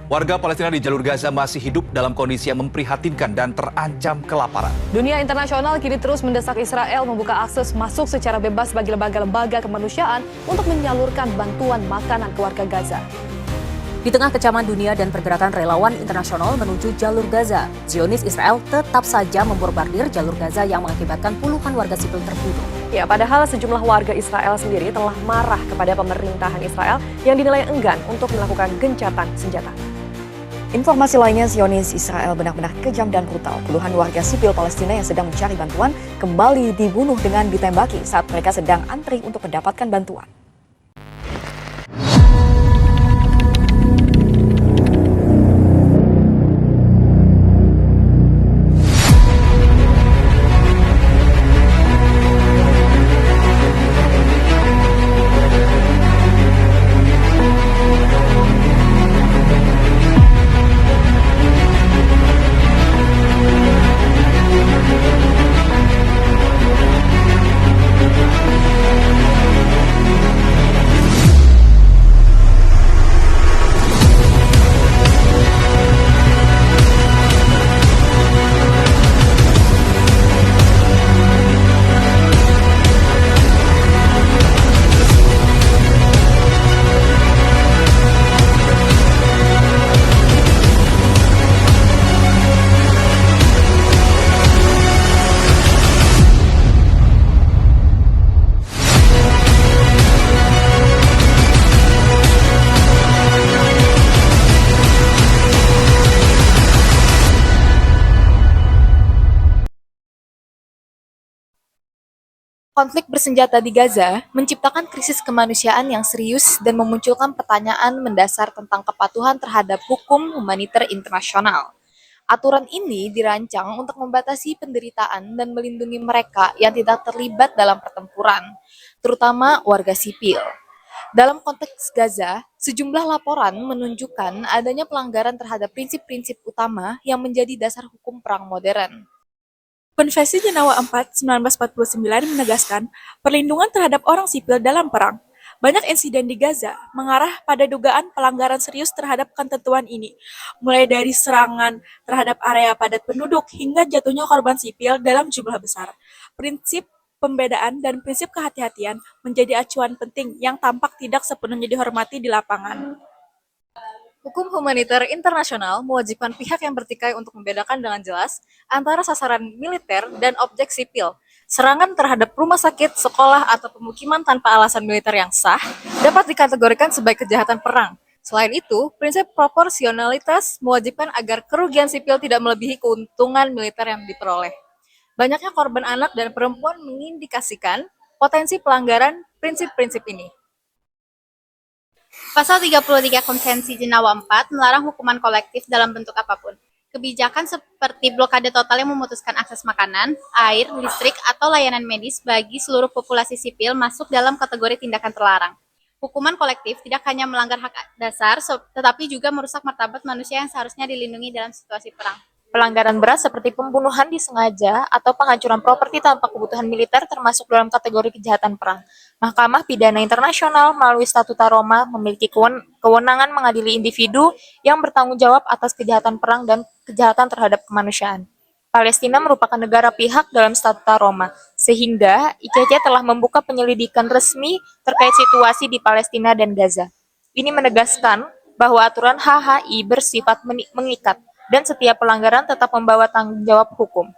Warga Palestina di jalur Gaza masih hidup dalam kondisi yang memprihatinkan dan terancam kelaparan. Dunia internasional kini terus mendesak Israel membuka akses masuk secara bebas bagi lembaga-lembaga kemanusiaan untuk menyalurkan bantuan makanan ke warga Gaza. Di tengah kecaman dunia dan pergerakan relawan internasional menuju jalur Gaza, Zionis Israel tetap saja membombardir jalur Gaza yang mengakibatkan puluhan warga sipil terbunuh. Ya, padahal sejumlah warga Israel sendiri telah marah kepada pemerintahan Israel yang dinilai enggan untuk melakukan gencatan senjata. Informasi lainnya, Zionis Israel benar-benar kejam dan brutal. Puluhan warga sipil Palestina yang sedang mencari bantuan kembali dibunuh dengan ditembaki saat mereka sedang antri untuk mendapatkan bantuan. Konflik bersenjata di Gaza menciptakan krisis kemanusiaan yang serius dan memunculkan pertanyaan mendasar tentang kepatuhan terhadap hukum humaniter internasional. Aturan ini dirancang untuk membatasi penderitaan dan melindungi mereka yang tidak terlibat dalam pertempuran, terutama warga sipil. Dalam konteks Gaza, sejumlah laporan menunjukkan adanya pelanggaran terhadap prinsip-prinsip utama yang menjadi dasar hukum perang modern. Konvensi Jenewa 4 1949 menegaskan perlindungan terhadap orang sipil dalam perang. Banyak insiden di Gaza mengarah pada dugaan pelanggaran serius terhadap ketentuan ini, mulai dari serangan terhadap area padat penduduk hingga jatuhnya korban sipil dalam jumlah besar. Prinsip pembedaan dan prinsip kehati-hatian menjadi acuan penting yang tampak tidak sepenuhnya dihormati di lapangan. Hukum humaniter internasional mewajibkan pihak yang bertikai untuk membedakan dengan jelas antara sasaran militer dan objek sipil. Serangan terhadap rumah sakit, sekolah, atau pemukiman tanpa alasan militer yang sah dapat dikategorikan sebagai kejahatan perang. Selain itu, prinsip proporsionalitas mewajibkan agar kerugian sipil tidak melebihi keuntungan militer yang diperoleh. Banyaknya korban anak dan perempuan mengindikasikan potensi pelanggaran prinsip-prinsip ini. Pasal 33 Konvensi Jenewa 4 melarang hukuman kolektif dalam bentuk apapun. Kebijakan seperti blokade total yang memutuskan akses makanan, air, listrik, atau layanan medis bagi seluruh populasi sipil masuk dalam kategori tindakan terlarang. Hukuman kolektif tidak hanya melanggar hak dasar, tetapi juga merusak martabat manusia yang seharusnya dilindungi dalam situasi perang. Pelanggaran berat seperti pembunuhan disengaja atau penghancuran properti tanpa kebutuhan militer termasuk dalam kategori kejahatan perang. Mahkamah Pidana Internasional melalui Statuta Roma memiliki kewenangan mengadili individu yang bertanggung jawab atas kejahatan perang dan kejahatan terhadap kemanusiaan. Palestina merupakan negara pihak dalam Statuta Roma, sehingga ICC telah membuka penyelidikan resmi terkait situasi di Palestina dan Gaza. Ini menegaskan bahwa aturan HHI bersifat mengikat, dan setiap pelanggaran tetap membawa tanggung jawab hukum.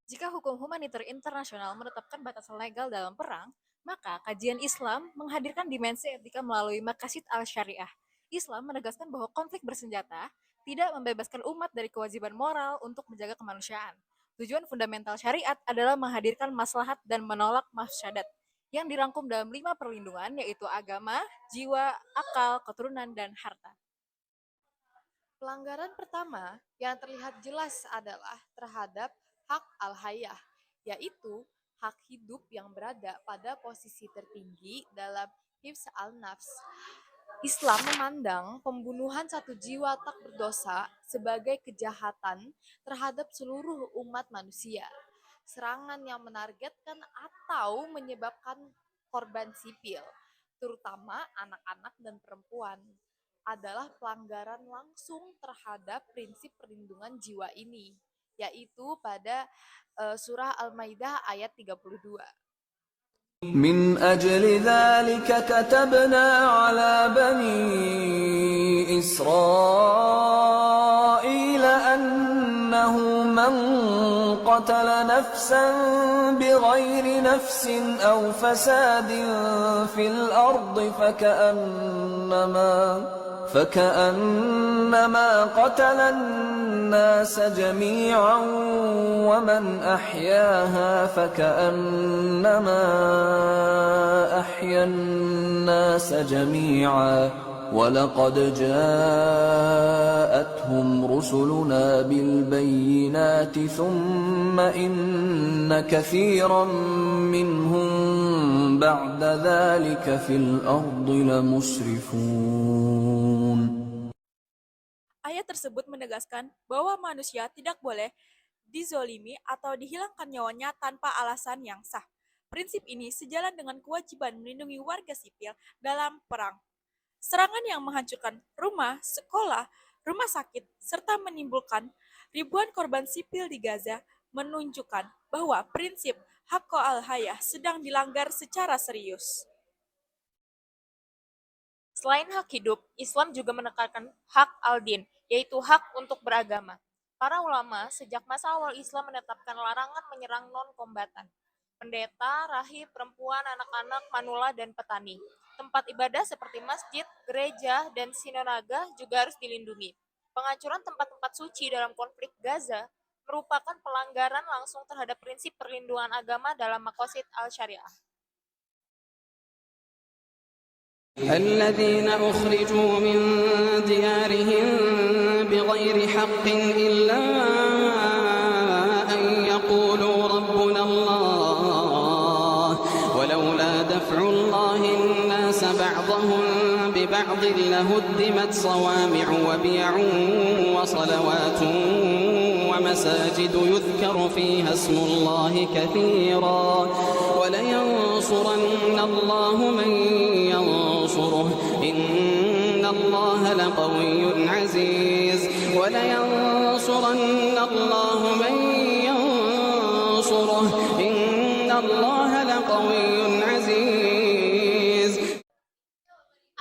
Jika hukum humaniter internasional menetapkan batasan legal dalam perang, maka kajian Islam menghadirkan dimensi etika melalui Maqasid al-Syariah. Islam menegaskan bahwa konflik bersenjata tidak membebaskan umat dari kewajiban moral untuk menjaga kemanusiaan. Tujuan fundamental syariat adalah menghadirkan maslahat dan menolak mafsadat yang dirangkum dalam 5 perlindungan, yaitu agama, jiwa, akal, keturunan, dan harta. Pelanggaran pertama yang terlihat jelas adalah terhadap hak al-hayah, yaitu hak hidup yang berada pada posisi tertinggi dalam hifz al-nafs. Islam memandang pembunuhan satu jiwa tak berdosa sebagai kejahatan terhadap seluruh umat manusia. serangan yang menargetkan atau menyebabkan korban sipil, terutama anak-anak dan perempuan, adalah pelanggaran langsung terhadap prinsip perlindungan jiwa ini, yaitu pada surah Al-Maidah ayat 32. من أجل ذلك كتبنا على بني إسرائيل أنه من قتل نفسا بغير نفس أو فساد في الأرض فكأنما قتل الناس جميعا ومن أحياها فكأنما أحيا الناس جميعا ولقد جاءتهم رسلنا بالبينات ثم إن كثيرا منهم بعد ذلك في الأرض لمسرفون. Ayat tersebut menegaskan bahwa manusia tidak boleh dizolimi atau dihilangkan nyawanya tanpa alasan yang sah. Prinsip ini sejalan dengan kewajiban melindungi warga sipil dalam perang. Serangan yang menghancurkan rumah, sekolah, rumah sakit, serta menimbulkan ribuan korban sipil di Gaza menunjukkan bahwa prinsip hak al-hayah sedang dilanggar secara serius. Selain hak hidup, Islam juga menekankan hak al-din, yaitu hak untuk beragama. Para ulama sejak masa awal Islam menetapkan larangan menyerang non-kombatan. Pendeta, rahib, perempuan, anak-anak, manula, dan petani. Tempat ibadah seperti masjid, gereja, dan sinagoga juga harus dilindungi. Penghancuran tempat-tempat suci dalam konflik Gaza merupakan pelanggaran langsung terhadap prinsip perlindungan agama dalam maqasid al-syariah. الذين أخرجوا من ديارهم بغير حق إلا أن يقولوا ربنا الله ولولا دفع الله الناس بعضهم ببعض لهدمت صوامع وبيع وصلوات ومساجد يذكر فيها اسم الله كثيرا ولينصرن الله من ينصره إن الله لقوي عزيز ولينصرن الله من ينصره إن الله لقوي عزيز.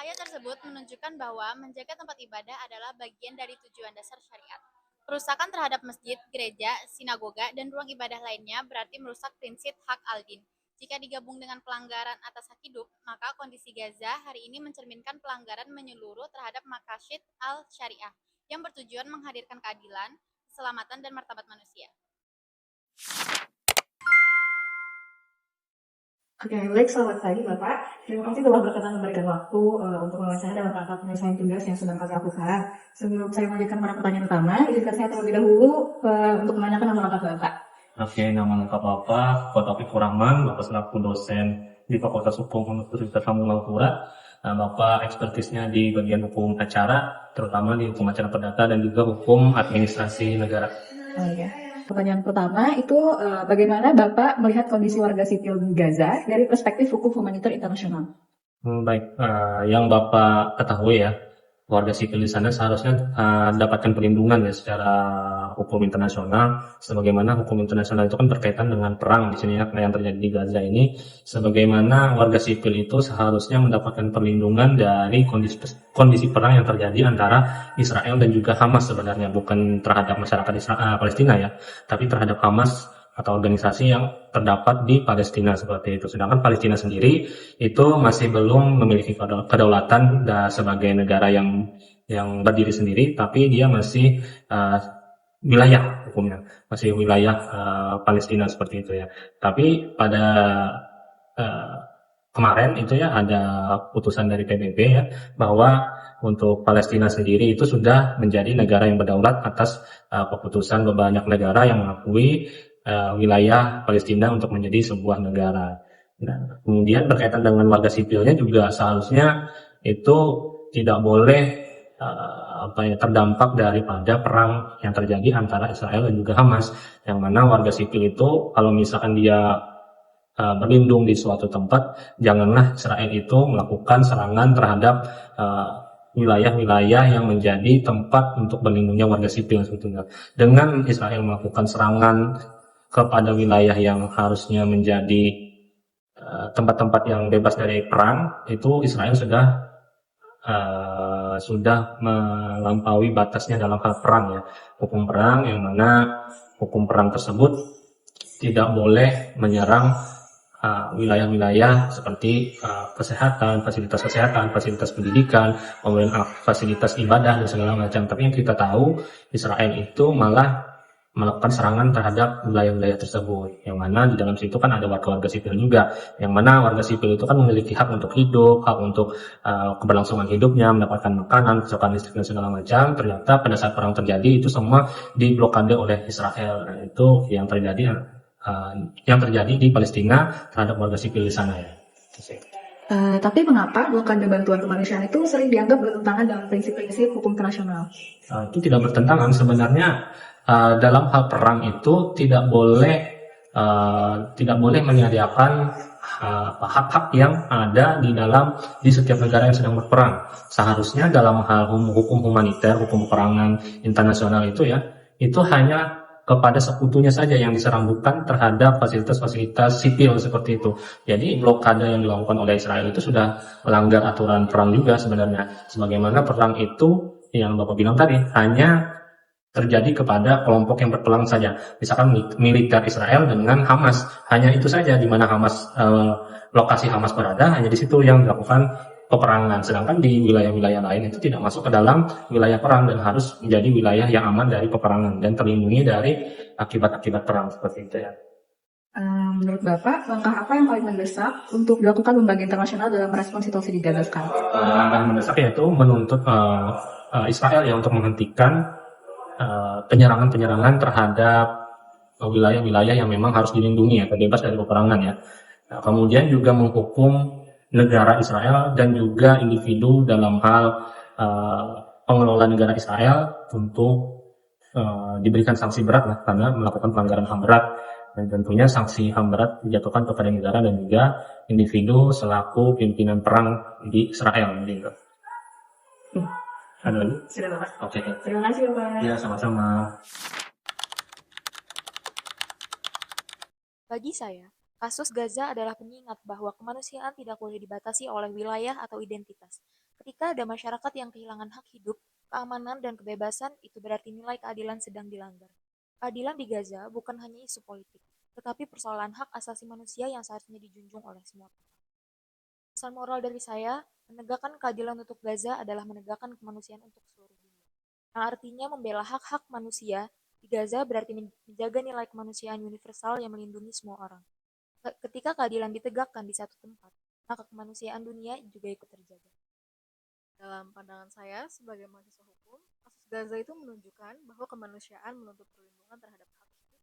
Ayat tersebut menunjukkan bahwa menjaga tempat ibadah adalah bagian dari tujuan dasar syariat. Perusakan terhadap masjid, gereja, sinagoga, dan ruang ibadah lainnya berarti merusak prinsip hak al-din. Jika digabung dengan pelanggaran atas hak hidup, maka kondisi Gaza hari ini mencerminkan pelanggaran menyeluruh terhadap maqasid al-syariah yang bertujuan menghadirkan keadilan, keselamatan, dan martabat manusia. Oke, baik, selamat pagi Bapak. Terima kasih telah berkenan memberikan waktu untuk wawancara dalam rangka penyelesaian tugas yang sedang kami lakukan. Sebelum saya melanjutkan pada pertanyaan utama, izinkan saya terlebih dahulu untuk menanyakan nama lengkap Bapak. Oke, nama lengkap Bapak, Taufik Kurahman, Bapak selaku dosen di Fakultas Hukum Universitas Samulawpura. Bapak ekspertisnya di bagian hukum acara, terutama di hukum acara perdata dan juga hukum administrasi negara. Oh iya. Pertanyaan pertama itu bagaimana Bapak melihat kondisi warga sipil di Gaza dari perspektif hukum humaniter internasional? Baik, yang Bapak ketahui ya, warga sipil di sana seharusnya dapatkan perlindungan ya secara hukum internasional, sebagaimana hukum internasional itu kan berkaitan dengan perang di sini ya, yang terjadi di Gaza ini, sebagaimana warga sipil itu seharusnya mendapatkan perlindungan dari kondisi perang yang terjadi antara Israel dan juga Hamas sebenarnya, bukan terhadap masyarakat Palestina ya, tapi terhadap Hamas atau organisasi yang terdapat di Palestina seperti itu. Sedangkan Palestina sendiri itu masih belum memiliki kedaulatan sebagai negara yang berdiri sendiri, tapi dia masih wilayah hukumnya, masih wilayah Palestina seperti itu ya. Tapi pada kemarin itu ya ada putusan dari PBB ya, bahwa untuk Palestina sendiri itu sudah menjadi negara yang berdaulat atas keputusan banyak negara yang mengakui wilayah Palestina untuk menjadi sebuah negara. Nah, kemudian berkaitan dengan warga sipilnya juga seharusnya itu tidak boleh terdampak daripada perang yang terjadi antara Israel dan juga Hamas, yang mana warga sipil itu kalau misalkan dia berlindung di suatu tempat, janganlah Israel itu melakukan serangan terhadap wilayah-wilayah yang menjadi tempat untuk berlindungnya warga sipil sebetulnya. Dengan Israel melakukan serangan kepada wilayah yang harusnya menjadi tempat-tempat yang bebas dari perang, itu Israel sudah melampaui batasnya dalam hal perang ya, hukum perang, yang mana hukum perang tersebut tidak boleh menyerang wilayah-wilayah seperti kesehatan, fasilitas pendidikan, kemudian fasilitas ibadah dan segala macam. Tapi yang kita tahu, Israel itu malah melakukan serangan terhadap wilayah-wilayah tersebut, yang mana di dalam situ kan ada warga-warga sipil juga, yang mana warga sipil itu kan memiliki hak untuk hidup, hak untuk keberlangsungan hidupnya, mendapatkan makanan, pasokan listrik dan segala macam. Ternyata pada saat perang terjadi itu semua diblokade oleh Israel. Nah, itu yang terjadi di Palestina terhadap warga sipil di sana ya. Tapi mengapa blokade bantuan kemanusiaan itu sering dianggap bertentangan dengan prinsip-prinsip hukum internasional? Itu tidak bertentangan sebenarnya. Dalam hal perang itu tidak boleh menyediakan hak-hak yang ada di setiap negara yang sedang berperang. Seharusnya dalam hal hukum humaniter, hukum peperangan internasional itu ya, itu hanya kepada sekutunya saja yang diserang, bukan terhadap fasilitas-fasilitas sipil seperti itu. Jadi blokade yang dilakukan oleh Israel itu sudah melanggar aturan perang juga sebenarnya. Sebagaimana perang itu yang Bapak bilang tadi hanya terjadi kepada kelompok yang berperang saja. Misalkan militer Israel dengan Hamas, hanya itu saja di mana lokasi Hamas berada, hanya di situ yang dilakukan peperangan. Sedangkan di wilayah-wilayah lain itu tidak masuk ke dalam wilayah perang dan harus menjadi wilayah yang aman dari peperangan dan terlindungi dari akibat-akibat perang seperti itu ya. Menurut Bapak, langkah apa yang paling mendesak untuk dilakukan lembaga internasional dalam merespon situasi di Gaza sekarang? Langkah mendesak yaitu menuntut Israel ya untuk menghentikan penyerangan-penyerangan terhadap wilayah-wilayah yang memang harus dilindungi ya, bebas dari peperangan ya. Nah, kemudian juga menghukum negara Israel dan juga individu dalam hal pengelola negara Israel untuk diberikan sanksi berat lah, karena melakukan pelanggaran HAM berat, dan tentunya sanksi HAM berat dijatuhkan kepada negara dan juga individu selaku pimpinan perang di Israel gitu. Ada lagi? Sudah Bapak. Oke. Terima kasih Bapak. Ya, sama-sama. Bagi saya, kasus Gaza adalah pengingat bahwa kemanusiaan tidak boleh dibatasi oleh wilayah atau identitas. Ketika ada masyarakat yang kehilangan hak hidup, keamanan, dan kebebasan, itu berarti nilai keadilan sedang dilanggar. Keadilan di Gaza bukan hanya isu politik, tetapi persoalan hak asasi manusia yang seharusnya dijunjung oleh semua pihak. Pesan moral dari saya, menegakkan keadilan untuk Gaza adalah menegakkan kemanusiaan untuk seluruh dunia. Yang artinya membela hak-hak manusia di Gaza berarti menjaga nilai kemanusiaan universal yang melindungi semua orang. Ketika keadilan ditegakkan di satu tempat, maka kemanusiaan dunia juga ikut terjaga. Dalam pandangan saya sebagai mahasiswa hukum, kasus Gaza itu menunjukkan bahwa kemanusiaan menuntut perlindungan terhadap hak hidup,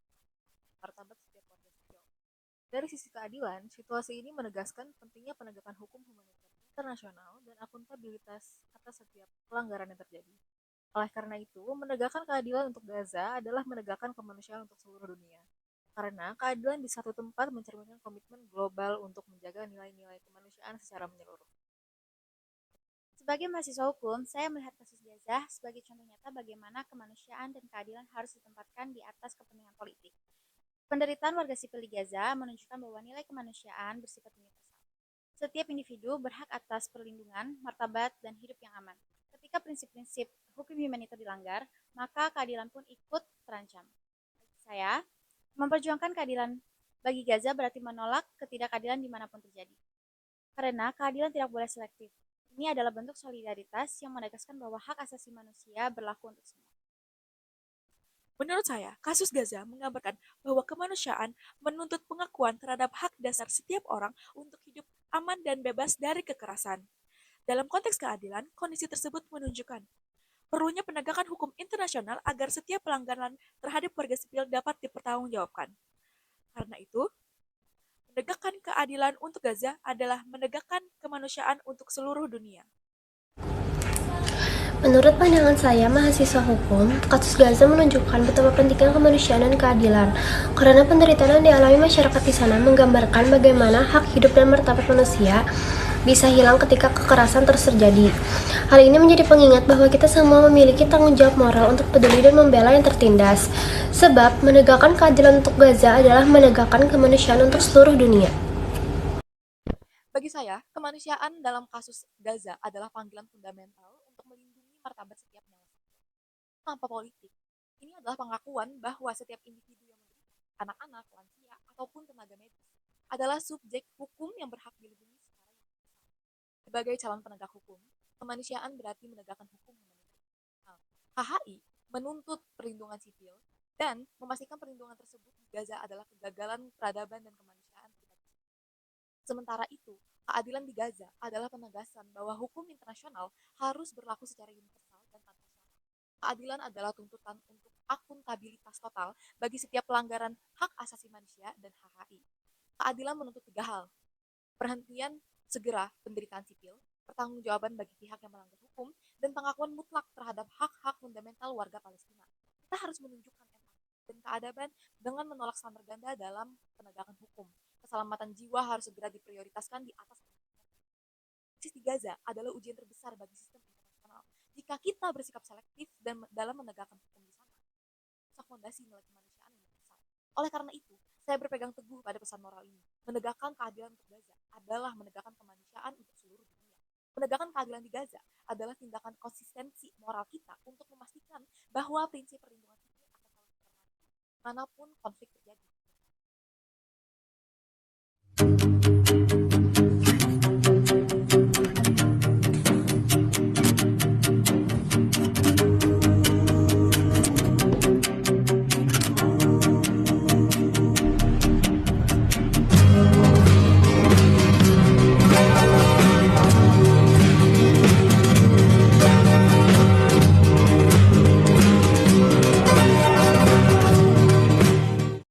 martabat setiap warga sipil. Dari sisi keadilan, situasi ini menegaskan pentingnya penegakan hukum humaniter internasional dan akuntabilitas atas setiap pelanggaran yang terjadi. Oleh karena itu, menegakkan keadilan untuk Gaza adalah menegakkan kemanusiaan untuk seluruh dunia. Karena keadilan di satu tempat mencerminkan komitmen global untuk menjaga nilai-nilai kemanusiaan secara menyeluruh. Sebagai mahasiswa hukum, saya melihat kasus Gaza sebagai contoh nyata bagaimana kemanusiaan dan keadilan harus ditempatkan di atas kepentingan politik. Penderitaan warga sipil di Gaza menunjukkan bahwa nilai kemanusiaan bersifat universal. Setiap individu berhak atas perlindungan, martabat, dan hidup yang aman. Ketika prinsip-prinsip hukum humaniter dilanggar, maka keadilan pun ikut terancam. Bagi saya, memperjuangkan keadilan bagi Gaza berarti menolak ketidakadilan dimanapun terjadi. Karena keadilan tidak boleh selektif. Ini adalah bentuk solidaritas yang menegaskan bahwa hak asasi manusia berlaku untuk semua. Menurut saya, kasus Gaza menggambarkan bahwa kemanusiaan menuntut pengakuan terhadap hak dasar setiap orang untuk hidup aman dan bebas dari kekerasan. Dalam konteks keadilan, kondisi tersebut menunjukkan perlunya penegakan hukum internasional agar setiap pelanggaran terhadap warga sipil dapat dipertanggungjawabkan. Karena itu, menegakkan keadilan untuk Gaza adalah menegakkan kemanusiaan untuk seluruh dunia. Menurut pandangan saya, mahasiswa hukum, kasus Gaza menunjukkan betapa pentingnya kemanusiaan dan keadilan. Karena penderitaan yang dialami masyarakat di sana menggambarkan bagaimana hak hidup dan martabat manusia bisa hilang ketika kekerasan terus terjadi. Hal ini menjadi pengingat bahwa kita semua memiliki tanggung jawab moral untuk peduli dan membela yang tertindas. Sebab, menegakkan keadilan untuk Gaza adalah menegakkan kemanusiaan untuk seluruh dunia. Bagi saya, kemanusiaan dalam kasus Gaza adalah panggilan fundamental untuk melindungi martabat setiap nyawa. Tanpa politik, ini adalah pengakuan bahwa setiap individu yang menderita, anak-anak, lansia, ataupun tenaga medis, adalah subjek hukum yang berhak dilindungi secara universal. Sebagai calon penegak hukum, kemanusiaan berarti menegakkan hukum humanitaris. HHI menuntut perlindungan sipil dan memastikan perlindungan tersebut di Gaza adalah kegagalan peradaban dan kemanusiaan. Sementara itu, keadilan di Gaza adalah penegasan bahwa hukum internasional harus berlaku secara universal dan tanpa syarat. Keadilan adalah tuntutan untuk akuntabilitas total bagi setiap pelanggaran hak asasi manusia dan HHI. Keadilan menuntut 3 hal: perhentian segera penderitaan sipil, pertanggungjawaban bagi pihak yang melanggar hukum, dan pengakuan mutlak terhadap hak-hak fundamental warga Palestina. Kita harus menunjukkan empati dan keadaban dengan menolak standar ganda dalam penegakan hukum. Keselamatan jiwa harus segera diprioritaskan di atas krisis di Gaza adalah ujian terbesar bagi sistem internasional. Jika kita bersikap selektif dan dalam menegakkan hukum di sana, rusak fondasi nilai kemanusiaan yang besar. Oleh karena itu, saya berpegang teguh pada pesan moral ini. Menegakkan keadilan untuk Gaza adalah menegakkan kemanusiaan untuk seluruh dunia. Menegakkan keadilan di Gaza adalah tindakan konsistensi moral kita untuk memastikan bahwa prinsip perlindungan sipil akan selalu berlaku, manapun konflik terjadi.